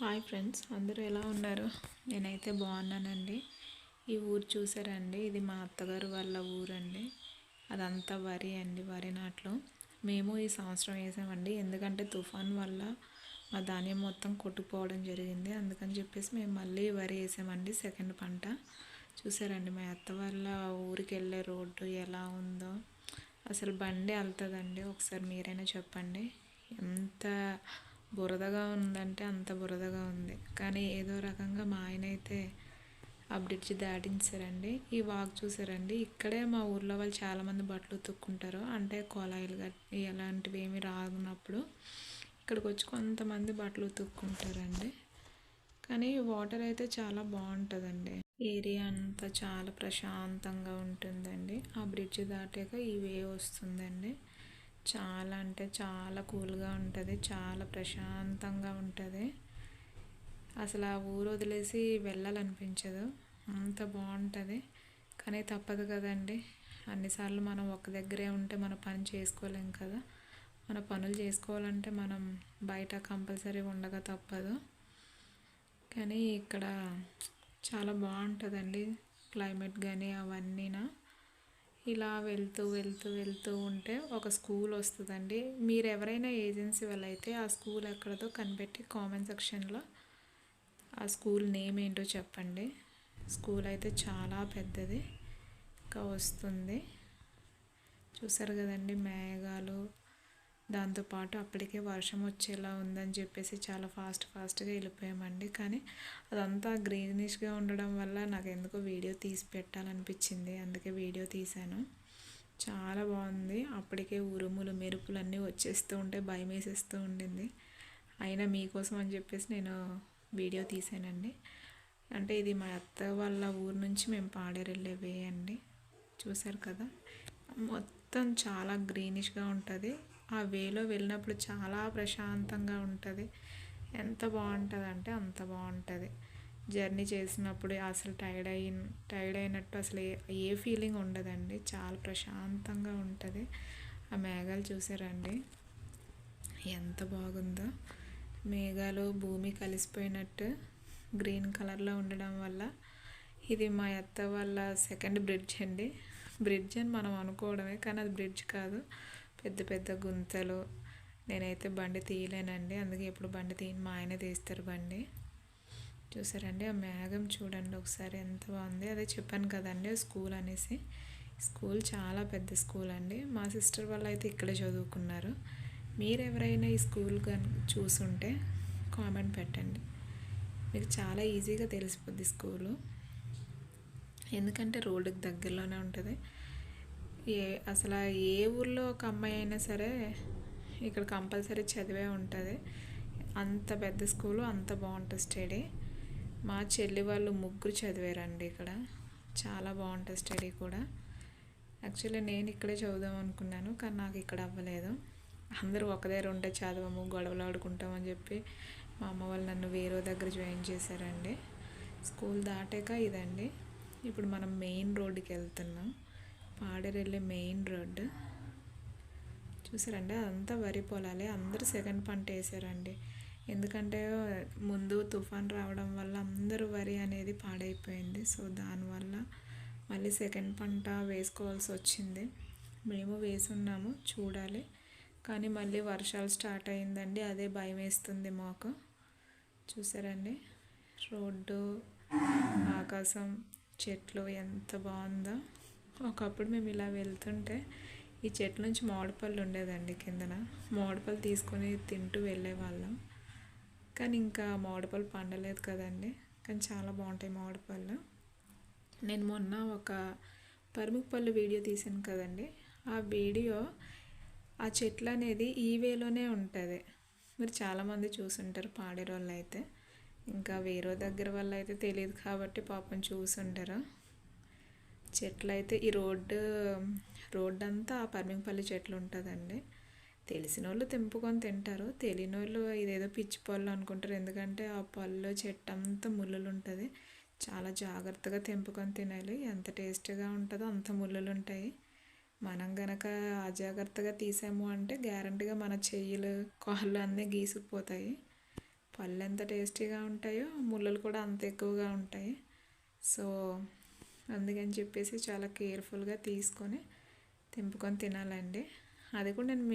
Hi friends, అందరూ ఎలా ఉన్నారు? నేనైతే బాగున్నానండి. ఈ ఊరు చూసారండి, ఇది మా అత్తగారు వాళ్ళ ఊరండి. అదంతా వరి అండి, వరి నాట్లు. మేము ఈ సంవత్సరం వేసామండి, ఎందుకంటే తుఫాన్ వల్ల మా ధాన్యం మొత్తం కొట్టుకుపోవడం జరిగింది. అందుకని చెప్పేసి మేము మళ్ళీ వరి వేసామండి, సెకండ్ పంట. చూసారండి మా అత్త వాళ్ళ ఊరికి వెళ్ళే రోడ్డు ఎలా ఉందో. అసలు బండి వెళ్తుందండి, ఒకసారి మీరైనా చెప్పండి. ఎంత బురదగా ఉందంటే అంత బురదగా ఉంది. కానీ ఏదో రకంగా మా ఆయన అయితే ఆ బ్రిడ్జ్ దాటించారండి. ఈ వాక్ చూసారండి, ఇక్కడే మా ఊర్లో వాళ్ళు చాలామంది బట్టలు ఉతుక్కుంటారు. అంటే కొలాయిలు ఎలాంటివి ఏమి రానప్పుడు ఇక్కడికి వచ్చి కొంతమంది బట్టలు ఉతుక్కుంటారండి. కానీ వాటర్ అయితే చాలా బాగుంటుందండి. ఏరియా అంతా చాలా ప్రశాంతంగా ఉంటుందండి. ఆ బ్రిడ్జ్ దాటాక ఈ వే వస్తుందండి. చాలా అంటే చాలా కూల్గా ఉంటుంది, చాలా ప్రశాంతంగా ఉంటుంది. అసలు ఆ ఊరు వదిలేసి వెళ్ళాలనిపించదు, అంత బాగుంటుంది. కానీ తప్పదు కదండి, అన్నిసార్లు మనం ఒక దగ్గరే ఉంటే మన పని చేసుకోలేం కదా. మన పనులు చేసుకోవాలంటే మనం బయట కంపల్సరీ ఉండక తప్పదు. కానీ ఇక్కడ చాలా బాగుంటుందండి క్లైమేట్ కానీ అవన్నీనా. ఇలా వెళ్తూ వెళ్తూ వెళ్తూ ఉంటే ఒక స్కూల్ వస్తుందండి. మీరు ఎవరైనా ఏజెన్సీ వాళ్ళైతే ఆ స్కూల్ ఎక్కడదో కనిపెట్టి కామెంట్ సెక్షన్లో ఆ స్కూల్ నేమ్ ఏంటో చెప్పండి. స్కూల్ అయితే చాలా పెద్దది ఇంకా వస్తుంది. చూసారు కదండి మేఘాలు, దాంతోపాటు అప్పటికే వర్షం వచ్చేలా ఉందని చెప్పేసి చాలా ఫాస్ట్గా వెళ్ళిపోయామండి. కానీ అదంతా గ్రీనిష్గా ఉండడం వల్ల నాకు ఎందుకో వీడియో తీసి పెట్టాలనిపించింది, అందుకే వీడియో తీశాను. చాలా బాగుంది. అప్పటికే ఉరుములు మెరుపులు అన్నీ వచ్చేస్తూ ఉంటే భయం వేసేస్తూ ఉండింది. అయినా మీకోసం అని చెప్పేసి నేను వీడియో తీసానండి. అంటే ఇది మా అత్త వాళ్ళ ఊరు నుంచి మేము పాడేరు వెళ్ళే వే అండి. చూసారు కదా, మొత్తం చాలా గ్రీనిష్గా ఉంటుంది. ఆ వేలో వెళ్ళినప్పుడు చాలా ప్రశాంతంగా ఉంటుంది. ఎంత బాగుంటుంది అంటే అంత బాగుంటుంది. జర్నీ చేసినప్పుడు అసలు టైర్డ్ అయినట్టు అసలు ఏ ఫీలింగ్ ఉండదండి. చాలా ప్రశాంతంగా ఉంటుంది. ఆ మేఘాలు చూసారండి ఎంత బాగుందో. మేఘాలు భూమి కలిసిపోయినట్టు గ్రీన్ కలర్లో ఉండడం వల్ల ఇది మా అత్త వాళ్ళ సెకండ్ బ్రిడ్జ్ అండి. బ్రిడ్జ్ అని మనం అనుకోవడమే, కానీ అది బ్రిడ్జ్ కాదు. పెద్ద పెద్ద గుంతలు. నేనైతే బండి తీయలేనండి, అందుకే ఎప్పుడు బండి తీయను, మా ఆయనే తీస్తారు బండి. చూసారండి ఆ మేఘం చూడండి ఒకసారి ఎంత బాగుంది. అదే చెప్పాను కదండి స్కూల్ అనేసి. స్కూల్ చాలా పెద్ద స్కూల్ అండి. మా సిస్టర్ వాళ్ళు అయితే ఇక్కడే చదువుకున్నారు. మీరు ఎవరైనా ఈ స్కూల్ కానీ చూసుంటే కామెంట్ పెట్టండి, మీకు చాలా ఈజీగా తెలిసిపోద్ది స్కూలు. ఎందుకంటే రోడ్డుకి దగ్గరలోనే ఉంటుంది. అసలు ఏ ఊర్లో ఒక అమ్మాయి అయినా సరే ఇక్కడ కంపల్సరీ చదివే ఉంటుంది. అంత పెద్ద స్కూలు, అంత బాగుంటుంది స్టడీ. మా చెల్లి వాళ్ళు ముగ్గురు చదివారండి ఇక్కడ. చాలా బాగుంటుంది స్టడీ కూడా. యాక్చువల్లీ నేను ఇక్కడే చదువుదాం అనుకున్నాను, కానీ నాకు ఇక్కడ అవ్వలేదు. అందరూ ఒక దగ్గర ఉంటే చదవము, గొడవలు ఆడుకుంటామని చెప్పి మా అమ్మ వాళ్ళు నన్ను వేరే దగ్గర జాయిన్ చేశారండి. స్కూల్ దాటాక ఇదండి. ఇప్పుడు మనం మెయిన్ రోడ్డుకి వెళ్తున్నాం, పాడేరు వెళ్ళే మెయిన్ రోడ్డు. చూసారండి అదంతా వరి పొలాలే. అందరూ సెకండ్ పంట వేసారండి. ఎందుకంటే ముందు తుఫాన్ రావడం వల్ల అందరూ వరి అనేది పాడైపోయింది. సో దానివల్ల మళ్ళీ సెకండ్ పంట వేసుకోవాల్సి వచ్చింది. మేము వేసున్నాము, చూడాలి. కానీ మళ్ళీ వర్షాలు స్టార్ట్ అయిందండి, అదే భయం వేస్తుంది మాకు. చూసారండి రోడ్డు, ఆకాశం, చెట్లు ఎంత బాగుందో. ఒకప్పుడు మేము ఇలా వెళ్తుంటే ఈ చెట్ల నుంచి మామిడిపళ్ళు ఉండేదండి కిందన. మామిడిపళ్ళు తీసుకొని తింటూ వెళ్ళేవాళ్ళం. కానీ ఇంకా మామిడిపళ్ళు పండలేదు కదండి, కానీ చాలా బాగుంటాయి మామిడిపళ్ళు. నేను మొన్న ఒక పరిమిపళ్ళు వీడియో తీసాను కదండి, ఆ వీడియో ఆ చెట్లు అనేది ఈ వేలోనే ఉంటుంది. మీరు చాలామంది చూసుంటారు పాడేరు వాళ్ళు అయితే. ఇంకా వేరే దగ్గర వాళ్ళు అయితే తెలియదు కాబట్టి పాపం చూసుంటారు. చెట్లు అయితే ఈ రోడ్డు అంతా ఆ పరిమిపల్లి చెట్లు ఉంటుందండి. తెలిసిన వాళ్ళు తెంపుకొని తింటారు, తెలియని వాళ్ళు ఇదేదో పిచ్చి పళ్ళు అనుకుంటారు. ఎందుకంటే ఆ పళ్ళు చెట్టు అంతా ముళ్ళులు ఉంటుంది. చాలా జాగ్రత్తగా తెంపుకొని తినాలి. ఎంత టేస్ట్గా ఉంటుందో అంత ముళ్ళులు ఉంటాయి. మనం గనక అజాగ్రత్తగా తీసాము అంటే గ్యారంటీగా మన చెయ్యిలు కాళ్ళు అన్నీ గీసుకుపోతాయి. పళ్ళు ఎంత టేస్టీగా ఉంటాయో ముళ్ళలు కూడా అంత ఎక్కువగా ఉంటాయి. సో అందుకని చెప్పేసి చాలా కేర్ఫుల్గా తీసుకొని తెంపుకొని తినాలండి. అది కూడా నేను